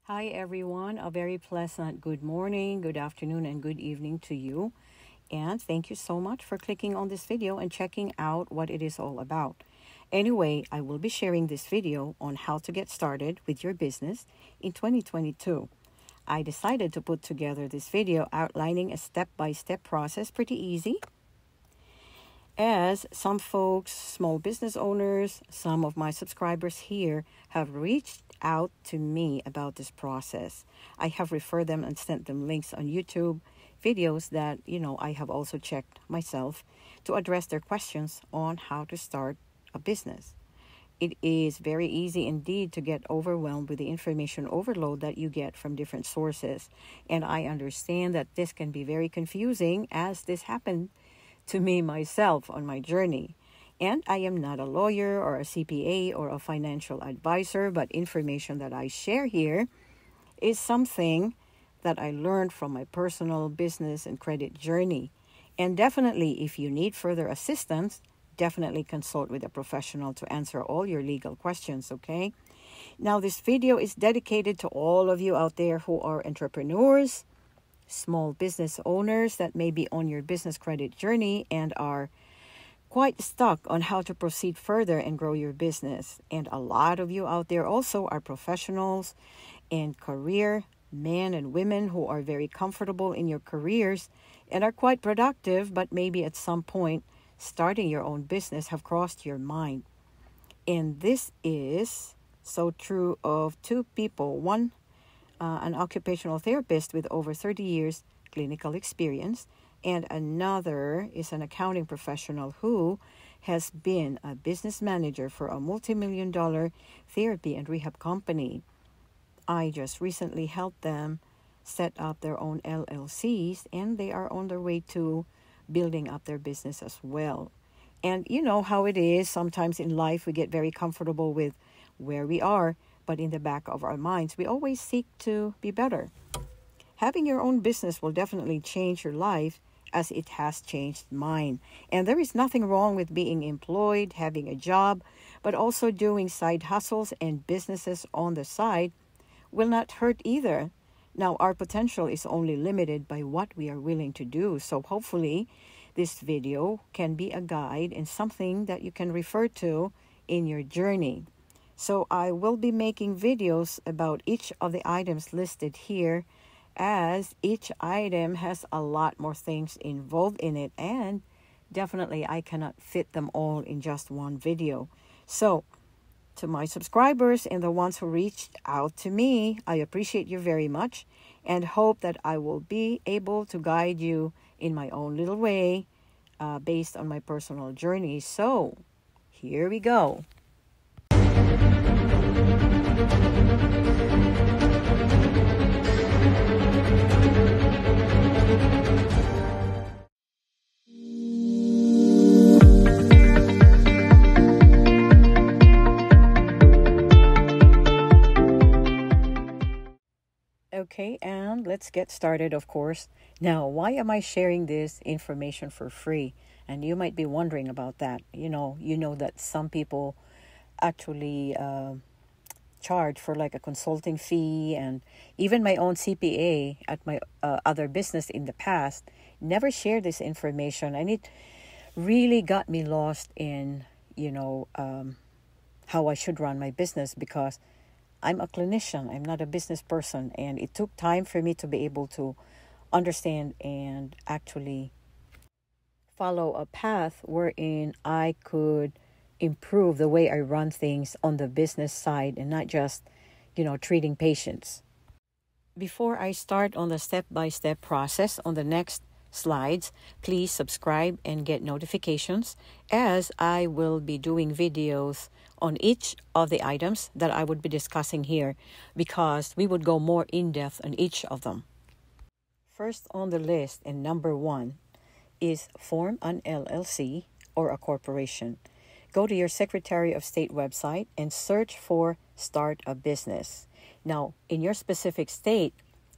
Hi everyone, a very pleasant good morning, good afternoon, and good evening to you. And thank you so much for clicking on this video and checking out what it is all about. Anyway, I will be sharing this video on how to get started with your business in 2022. I decided to put together this video outlining a step-by-step process, pretty easy, as some folks, small business owners, some of my subscribers here have reached out to me about this process. I have referred them and sent them links on YouTube videos that, I have also checked myself to address their questions on how to start a business. It is very easy indeed to get overwhelmed with the information overload that you get from different sources. And I understand that this can be very confusing, as this happened to me myself on my journey. And I am not a lawyer or a CPA or a financial advisor, but information that I share here is something that I learned from my personal business and credit journey. And definitely, if you need further assistance, definitely consult with a professional to answer all your legal questions, okay? Now, this video is dedicated to all of you out there who are entrepreneurs, small business owners that may be on your business credit journey and are quite stuck on how to proceed further and grow your business. And a lot of you out there also are professionals and career men and women who are very comfortable in your careers and are quite productive, but maybe at some point starting your own business have crossed your mind. And this is so true of two people. One, an occupational therapist with over 30 years clinical experience, and another is an accounting professional who has been a business manager for a multi-million-dollar therapy and rehab company. I just recently helped them set up their own LLCs, and they are on their way to building up their business as well. And you know how it is, sometimes in life we get very comfortable with where we are, but in the back of our minds, we always seek to be better. Having your own business will definitely change your life as it has changed mine. And there is nothing wrong with being employed, having a job, but also doing side hustles and businesses on the side will not hurt either. Now, our potential is only limited by what we are willing to do. So hopefully this video can be a guide and something that you can refer to in your journey. So I will be making videos about each of the items listed here, as each item has a lot more things involved in it, and definitely I cannot fit them all in just one video. So to my subscribers and the ones who reached out to me, I appreciate you very much and hope that I will be able to guide you in my own little way based on my personal journey. So here we go. Okay, and let's get started, of course. Now, why am I sharing this information for free? And you might be wondering about that. You know that some people actually charge for like a consulting fee, and even my own CPA at my other business in the past never shared this information, and it really got me lost in how I should run my business, because I'm a clinician, I'm not a business person, and it took time for me to be able to understand and actually follow a path wherein I could improve the way I run things on the business side and not just, treating patients. Before I start on the step-by-step process on the next slides, please subscribe and get notifications, as I will be doing videos on each of the items that I would be discussing here, because we would go more in-depth on each of them. First on the list, and number one, is form an LLC or a corporation. Go to your Secretary of State website and search for Start a Business. Now, in your specific state,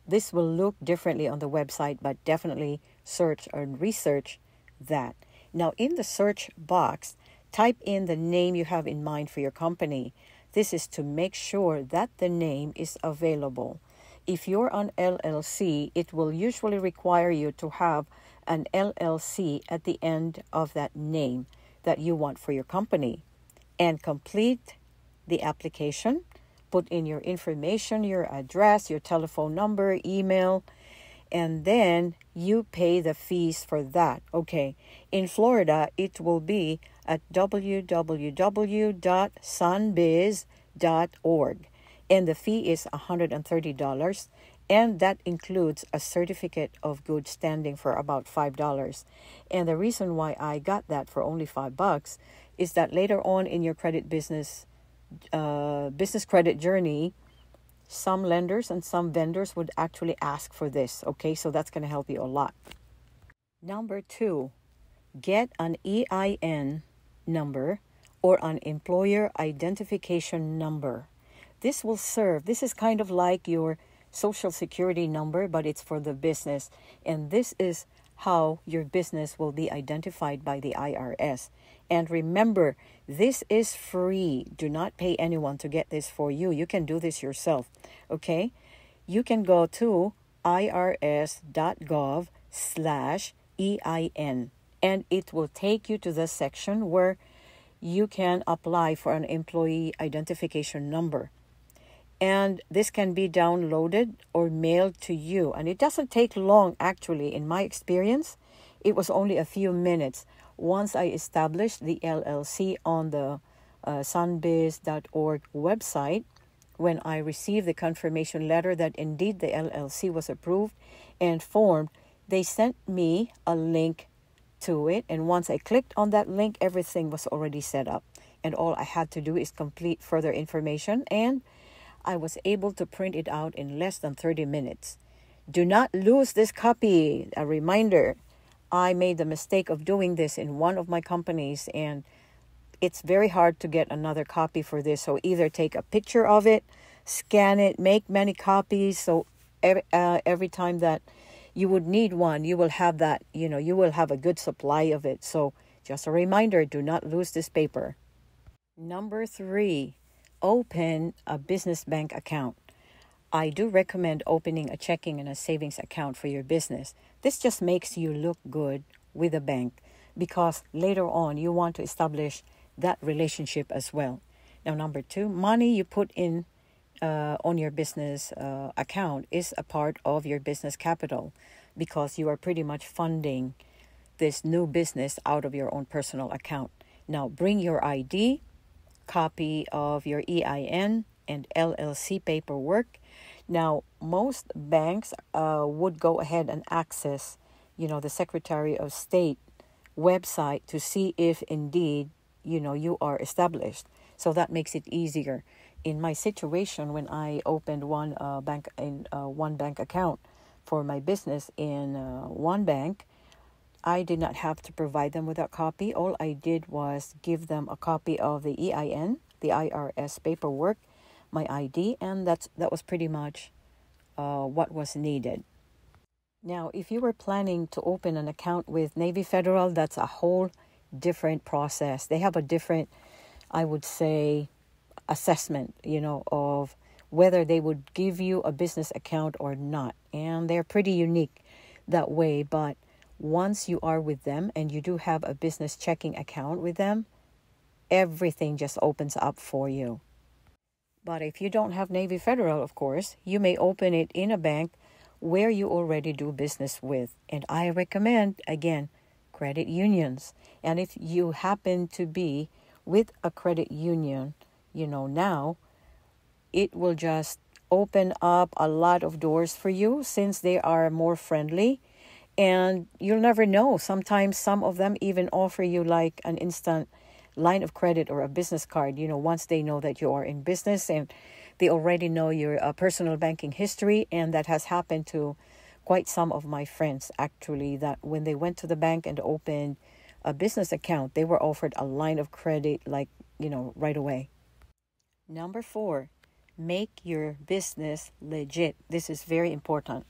this will look differently on the website, but definitely search or research that. Now, in the search box, type in the name you have in mind for your company. This is to make sure that the name is available. If you're on LLC, it will usually require you to have an LLC at the end of that name that you want for your company. And complete the application. Put in your information, your address, your telephone number, email, and then you pay the fees for that. Okay, in Florida, it will be at www.sunbiz.org, and the fee is $130, and that includes a certificate of good standing for about $5. And the reason why I got that for only $5 is that later on in your business credit journey, some lenders and some vendors would actually ask for this. Okay, so that's going to help you a lot. Number 2, get an EIN number or an employer identification number. This will serve, this is kind of like your social security number, but it's for the business. And this is how your business will be identified by the IRS. And remember, this is free. Do not pay anyone to get this for you. You can do this yourself. Okay? You can go to irs.gov/EIN, and it will take you to the section where you can apply for an employee identification number. And this can be downloaded or mailed to you. And it doesn't take long, actually. In my experience, it was only a few minutes. Once I established the LLC on the sunbiz.org website, when I received the confirmation letter that indeed the LLC was approved and formed, they sent me a link to it. And once I clicked on that link, everything was already set up. And all I had to do is complete further information, and I was able to print it out in less than 30 minutes. Do not lose this copy. A reminder, I made the mistake of doing this in one of my companies, and it's very hard to get another copy for this. So either take a picture of it, scan it, make many copies. So every time that you would need one, you will have that, you will have a good supply of it. So just a reminder, do not lose this paper. Number 3, open a business bank account. I do recommend opening a checking and a savings account for your business. This just makes you look good with a bank, because later on you want to establish that relationship as well. Now, number 2, money you put in on your business account is a part of your business capital, because you are pretty much funding this new business out of your own personal account. Now, bring your ID, copy of your EIN, and LLC paperwork. Now, most banks would go ahead and access, the Secretary of State website to see if indeed, you are established. So that makes it easier. In my situation, when I opened one bank account for my business in one bank, I did not have to provide them with a copy. All I did was give them a copy of the EIN, the IRS paperwork, my ID, and that was pretty much what was needed. Now, if you were planning to open an account with Navy Federal, that's a whole different process. They have a different, I would say, assessment, of whether they would give you a business account or not. And they're pretty unique that way. But once you are with them and you do have a business checking account with them, everything just opens up for you. But if you don't have Navy Federal, of course, you may open it in a bank where you already do business with. And I recommend, again, credit unions. And if you happen to be with a credit union, now, it will just open up a lot of doors for you, since they are more friendly. And you'll never know. Sometimes some of them even offer you like an instant line of credit or a business card, once they know that you are in business and they already know your personal banking history. And that has happened to quite some of my friends, actually, that when they went to the bank and opened a business account, they were offered a line of credit right away. Number 4, make your business legit. This is very important.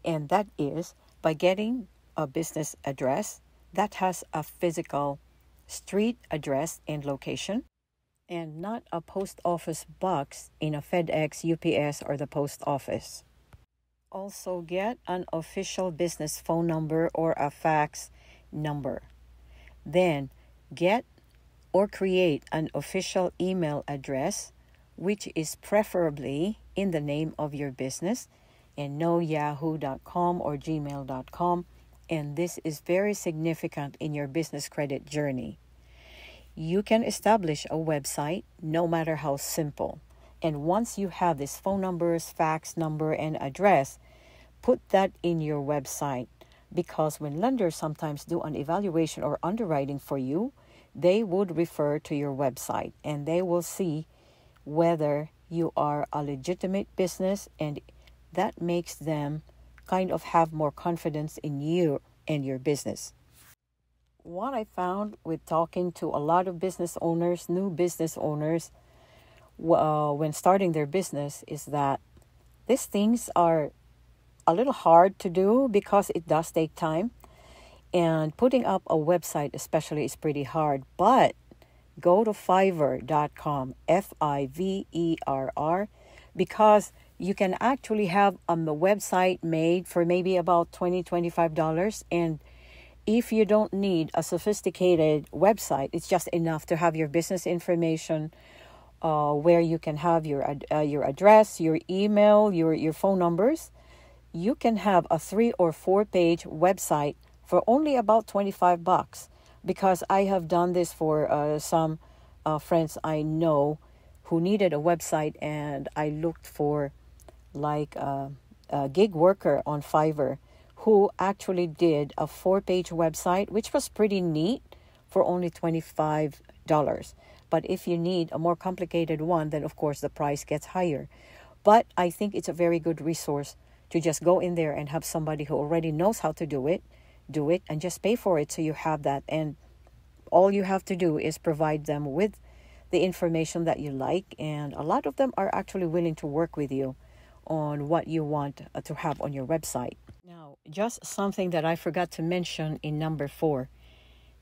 And that is by getting a business address that has a physical street address and location. and not a post office box in a FedEx, UPS, or the post office. Also, get an official business phone number or a fax number. Then, get or create an official email address, which is preferably in the name of your business and no yahoo.com or gmail.com. And this is very significant in your business credit journey. You can establish a website no matter how simple. And once you have these phone numbers, fax number, and address, put that in your website, because when lenders sometimes do an evaluation or underwriting for you, they would refer to your website and they will see whether you are a legitimate business, and that makes them kind of have more confidence in you and your business. What I found with talking to a lot of business owners, new business owners, when starting their business, is that these things are a little hard to do because it does take time. And putting up a website especially is pretty hard. But go to Fiverr.com, Fiverr, because you can actually have a website made for maybe about $20, $25. And if you don't need a sophisticated website, it's just enough to have your business information, where you can have your address, your email, your phone numbers. You can have a 3 or 4 page website for only about $25, because I have done this for some friends I know who needed a website, and I looked for like a gig worker on Fiverr who actually did a 4-page website, which was pretty neat, for only $25. But if you need a more complicated one, then of course the price gets higher. But I think it's a very good resource to just go in there and have somebody who already knows how to do it, and just pay for it so you have that. And all you have to do is provide them with the information that you like, and a lot of them are actually willing to work with you on what you want to have on your website. Now, just something that I forgot to mention in number 4.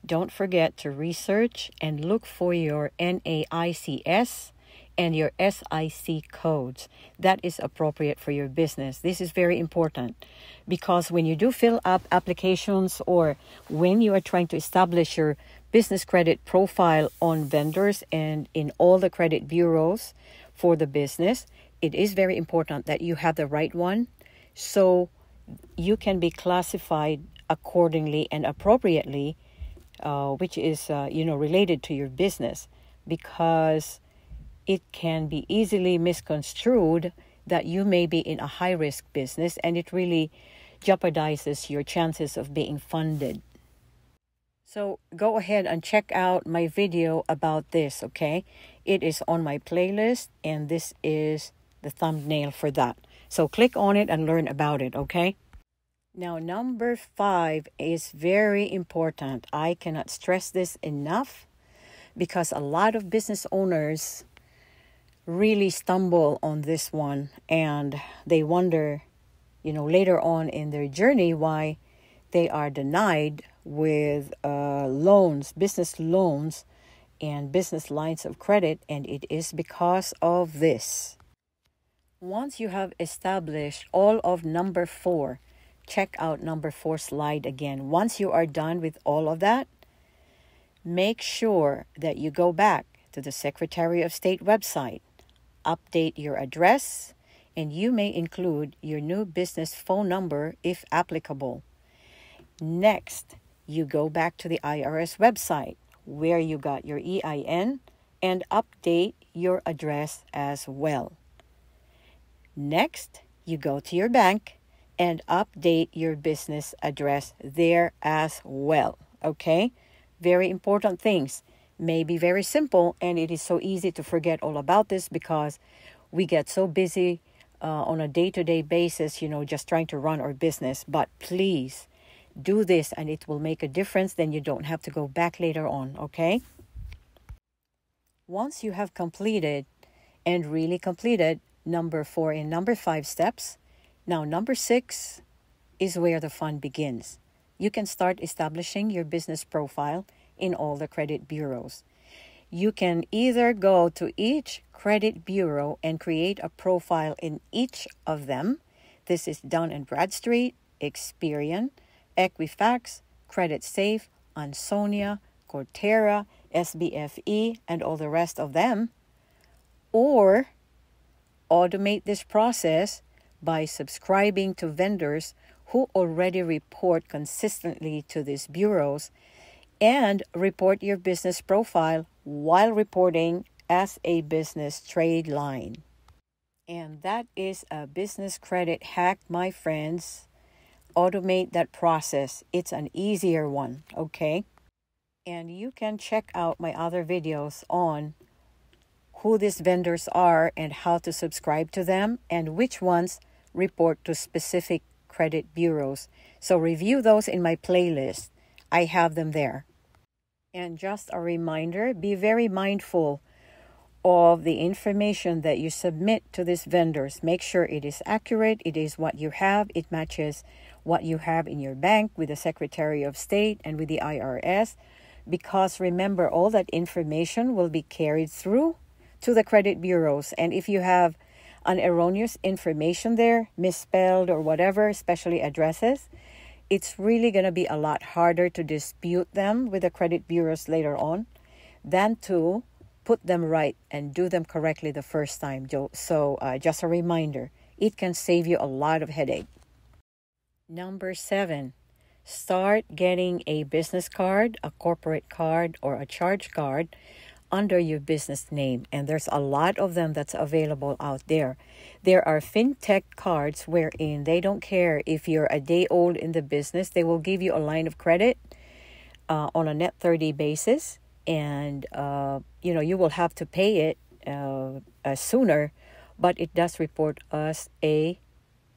Don't forget to research and look for your NAICS and your SIC codes. That is appropriate for your business. This is very important, because when you do fill up applications, or when you are trying to establish your business credit profile on vendors and in all the credit bureaus for the business, it is very important that you have the right one, so you can be classified accordingly and appropriately, which is related to your business, because it can be easily misconstrued that you may be in a high-risk business, and it really jeopardizes your chances of being funded. So go ahead and check out my video about this, okay? It is on my playlist, and this is the thumbnail for that. So click on it and learn about it, okay? Now, number 5 is very important. I cannot stress this enough, because a lot of business owners really stumble on this one, and they wonder, later on in their journey, why they are denied with loans, business loans, and business lines of credit, and it is because of this. Once you have established all of number 4, check out number 4 slide again. Once you are done with all of that, make sure that you go back to the Secretary of State website, update your address, and you may include your new business phone number if applicable. Next, you go back to the IRS website where you got your EIN, and update your address as well. Next, you go to your bank and update your business address there as well. Okay? Very important things. May be very simple, and it is so easy to forget all about this because we get so busy on a day-to-day basis, just trying to run our business. But please do this, and it will make a difference. Then you don't have to go back later on, okay? Once you have completed, and really completed, number 4 and number 5 steps, now number 6 is where the fun begins. You can start establishing your business profile in all the credit bureaus. You can either go to each credit bureau and create a profile in each of them. This is Dun & Bradstreet, Experian, Equifax, Credit Safe, Ansonia, Cortera, SBFE, and all the rest of them. Or automate this process by subscribing to vendors who already report consistently to these bureaus and report your business profile while reporting as a business trade line. And that is a business credit hack, my friends. Automate that process. It's an easier one, okay? And you can check out my other videos on who these vendors are and how to subscribe to them and which ones report to specific credit bureaus. So review those in my playlist. I have them there. And just a reminder, be very mindful of the information that you submit to these vendors. Make sure it is accurate, it is what you have, it matches what you have in your bank with the Secretary of State and with the IRS. Because remember, all that information will be carried through to the credit bureaus. And if you have an erroneous information there, misspelled or whatever, especially addresses, it's really going to be a lot harder to dispute them with the credit bureaus later on than to put them right and do them correctly the first time. So just a reminder, it can save you a lot of headache. Number 7, start getting a business card, a corporate card, or a charge card under your business name. And there's a lot of them that's available out there. There are fintech cards wherein they don't care if you're a day old in the business. They will give you a line of credit on a net 30 basis. And, you will have to pay it sooner, but it does report as a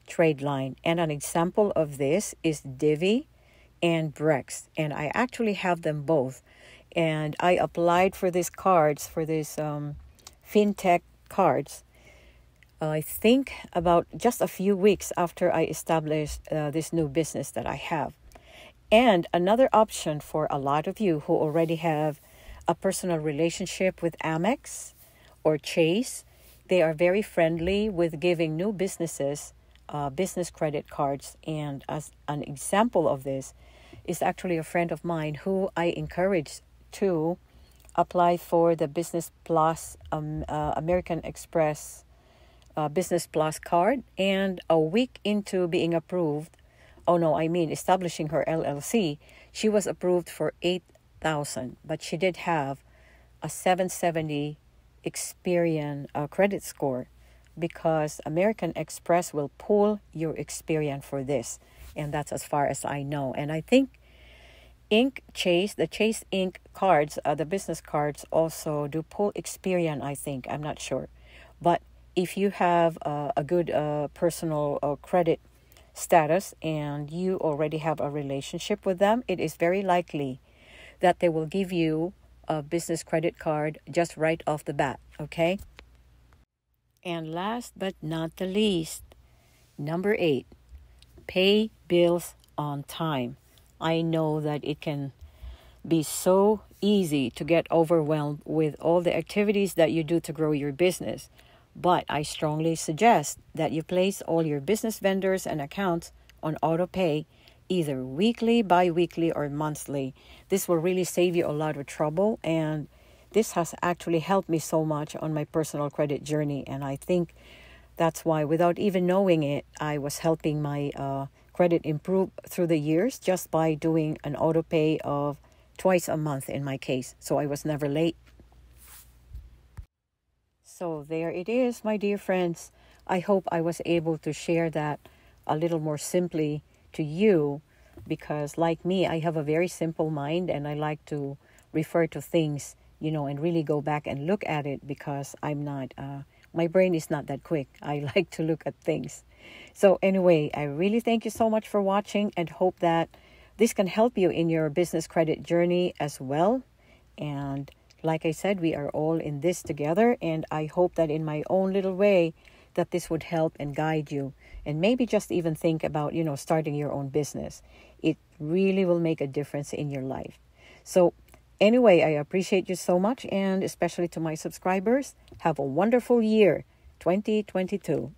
trade line. And an example of this is Divvy and Brex. And I actually have them both. And I applied for these cards, for these fintech cards, I think about just a few weeks after I established this new business that I have. And another option for a lot of you who already have a personal relationship with Amex or Chase, they are very friendly with giving new businesses business credit cards. And as an example of this is actually a friend of mine who I encouraged to apply for the Business Plus American Express Business Plus card. And a week into being approved, establishing her LLC, she was approved for $8,000, but she did have a 770 Experian credit score, because American Express will pull your Experian for this, and that's as far as I know. And I think the Chase Inc. cards, the business cards, also do pull Experian, I think. I'm not sure. But if you have a good personal credit status and you already have a relationship with them, it is very likely that they will give you a business credit card just right off the bat, okay? And last but not the least, number 8, pay bills on time. I know that it can be so easy to get overwhelmed with all the activities that you do to grow your business. But I strongly suggest that you place all your business vendors and accounts on Autopay, either weekly, bi-weekly, or monthly. This will really save you a lot of trouble, and this has actually helped me so much on my personal credit journey. And I think that's why, without even knowing it, I was helping my credit improve through the years just by doing an Autopay of twice a month in my case. So I was never late. So there it is, my dear friends. I hope I was able to share that a little more simply to you, because like me, I have a very simple mind and I like to refer to things, and really go back and look at it, because I'm not, my brain is not that quick. I like to look at things. So anyway, I really thank you so much for watching and hope that this can help you in your business credit journey as well. And like I said, we are all in this together, and I hope that in my own little way that this would help and guide you, and maybe just even think about, starting your own business. It really will make a difference in your life. So Anyway, I appreciate you so much, and especially to my subscribers. Have a wonderful year, 2022.